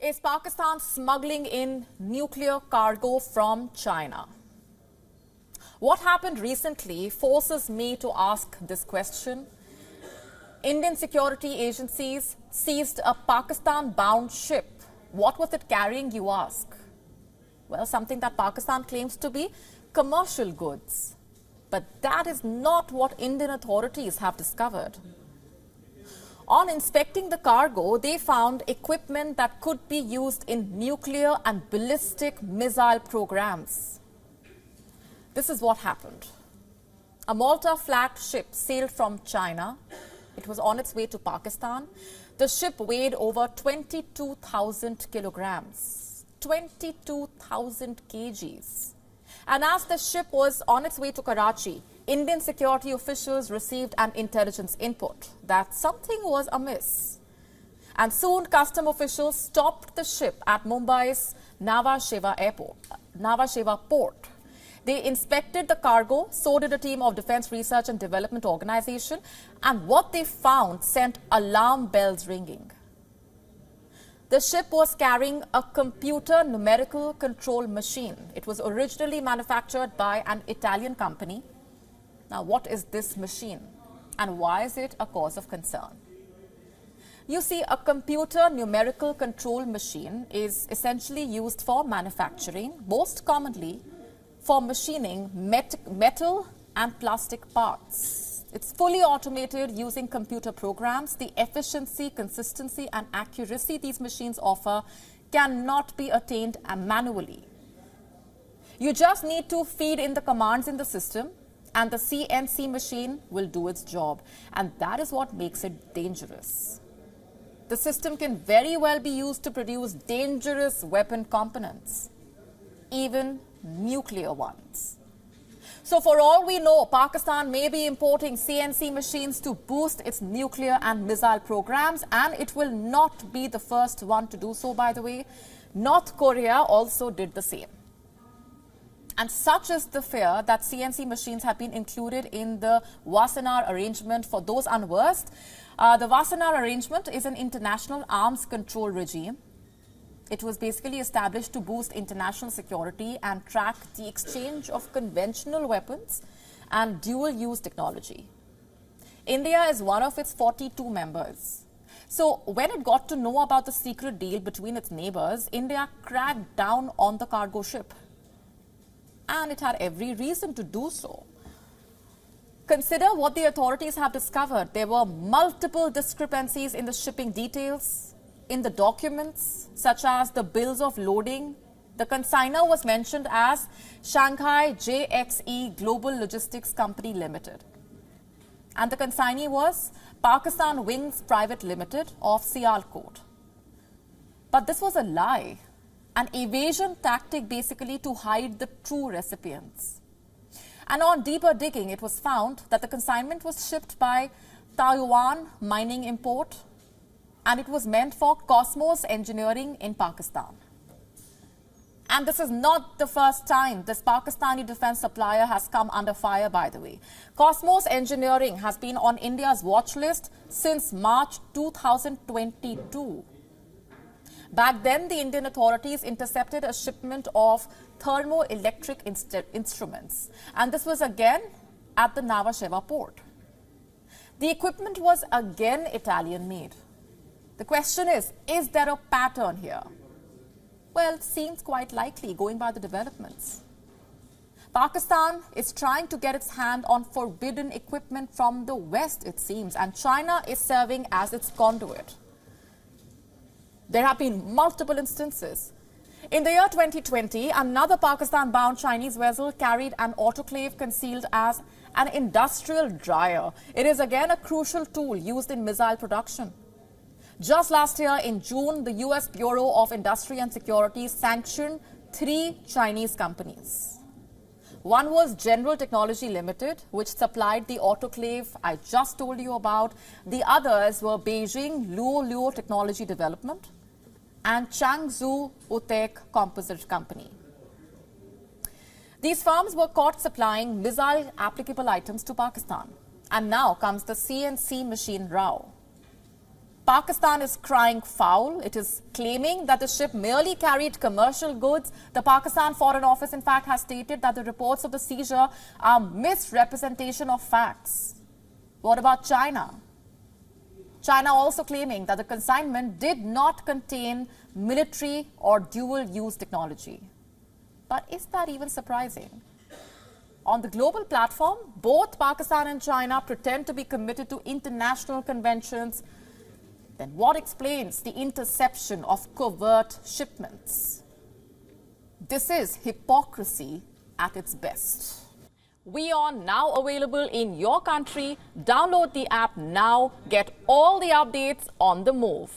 Is Pakistan smuggling in nuclear cargo from China? What happened recently forces me to ask this question. Indian security agencies seized a Pakistan-bound ship. What was it carrying, you ask? Well, something that Pakistan claims to be commercial goods. But that is not what Indian authorities have discovered. On inspecting the cargo, they found equipment that could be used in nuclear and ballistic missile programs. This is what happened. A Malta-flagged ship sailed from China. It was on its way to Pakistan. The ship weighed over 22,000 kilograms, 22,000 kgs. And as the ship was on its way to Karachi, Indian security officials received an intelligence input that something was amiss. And soon, custom officials stopped the ship at Mumbai's Nhava Sheva port. They inspected the cargo, so did a team of Defense Research and Development Organization, and what they found sent alarm bells ringing. The ship was carrying a computer numerical control machine. It was originally manufactured by an Italian company. Now, what is this machine and why is it a cause of concern? You see, a computer numerical control machine is essentially used for manufacturing, most commonly for machining metal and plastic parts. It's fully automated using computer programs. The efficiency, consistency and accuracy these machines offer cannot be attained manually. You just need to feed in the commands in the system and the CNC machine will do its job. And that is what makes it dangerous. The system can very well be used to produce dangerous weapon components, even nuclear ones. So for all we know, Pakistan may be importing CNC machines to boost its nuclear and missile programs, and it will not be the first one to do so, by the way. North Korea also did the same. And such is the fear that CNC machines have been included in the Wassenaar arrangement. For those unversed, the Wassenaar arrangement is an international arms control regime. It was basically established to boost international security and track the exchange of conventional weapons and dual-use technology. India is one of its 42 members. So when it got to know about the secret deal between its neighbors, India cracked down on the cargo ship. And it had every reason to do so. Consider what the authorities have discovered. There were multiple discrepancies in the shipping details, in the documents, such as the bills of loading. The consignor was mentioned as Shanghai JXE Global Logistics Company Limited. And the consignee was Pakistan Wings Private Limited of Sialkot. But this was a lie. An evasion tactic basically to hide the true recipients. And on deeper digging, it was found that the consignment was shipped by Taiwan Mining Import and it was meant for Cosmos Engineering in Pakistan. And this is not the first time this Pakistani defense supplier has come under fire, by the way. Cosmos Engineering has been on India's watch list since March 2022. Back then, the Indian authorities intercepted a shipment of thermoelectric instruments. And this was again at the Nhava Sheva port. The equipment was again Italian-made. The question is there a pattern here? Well, it seems quite likely, going by the developments. Pakistan is trying to get its hand on forbidden equipment from the West, it seems, and China is serving as its conduit. There have been multiple instances. In the year 2020, another Pakistan-bound Chinese vessel carried an autoclave concealed as an industrial dryer. It is again a crucial tool used in missile production. Just last year in June, the US Bureau of Industry and Security sanctioned 3 Chinese companies. One was General Technology Limited, which supplied the autoclave I just told you about. The others were Beijing Luo Technology Development and Changzhou Utek Composite Company. These firms were caught supplying missile applicable items to Pakistan. And now comes the CNC machine row. Pakistan is crying foul. It is claiming that the ship merely carried commercial goods. The Pakistan Foreign Office, in fact, has stated that the reports of the seizure are misrepresentation of facts. What about China? China also claiming that the consignment did not contain military or dual-use technology. But is that even surprising? On the global platform, both Pakistan and China pretend to be committed to international conventions. Then what explains the interception of covert shipments? This is hypocrisy at its best. WION now available in your country. Download the app now. Get all the updates on the move.